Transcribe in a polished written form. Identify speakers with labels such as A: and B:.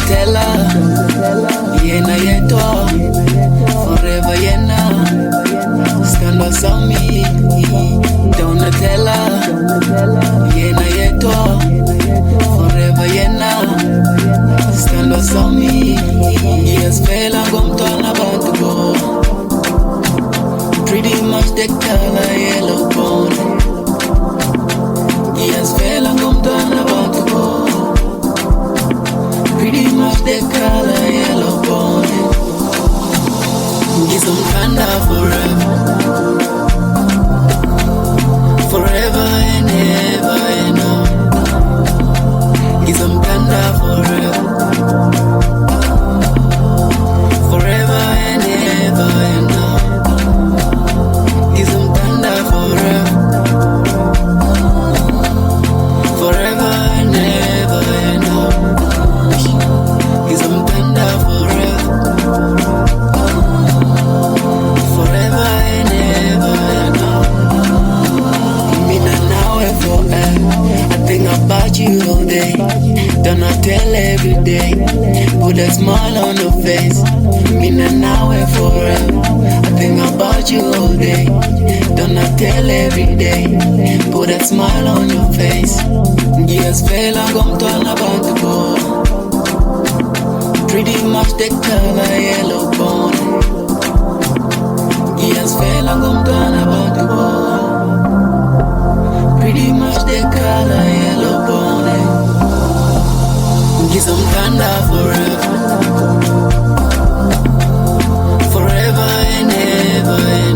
A: tella, Yena yetwa, forever Yena. Scandal on me, don't tell her. Yena yetwa, forever Yena. Scandal on me, yes, fell and gum turn about to go. Pretty much the color yellow bone. Yes, fell and gum turn about to go. Pretty much the color yellow bone. Get some thunder forever, forever and ever, you know. Get some thunder forever, forever and ever, you know. Get some thunder forever, forever and ever, you know. Get some thunder forever. About you all day, don't I tell every day. Put a smile on your face. Me now and forever. I think about you all day, don't I tell every day. Put a smile on your face. Yes, feel I'm gonna turn about to go. Pretty much the color yellow bone. Yes, feel I'm gonna turn about to go. Pretty much the color yellow bone. Get some thunder forever, forever and ever.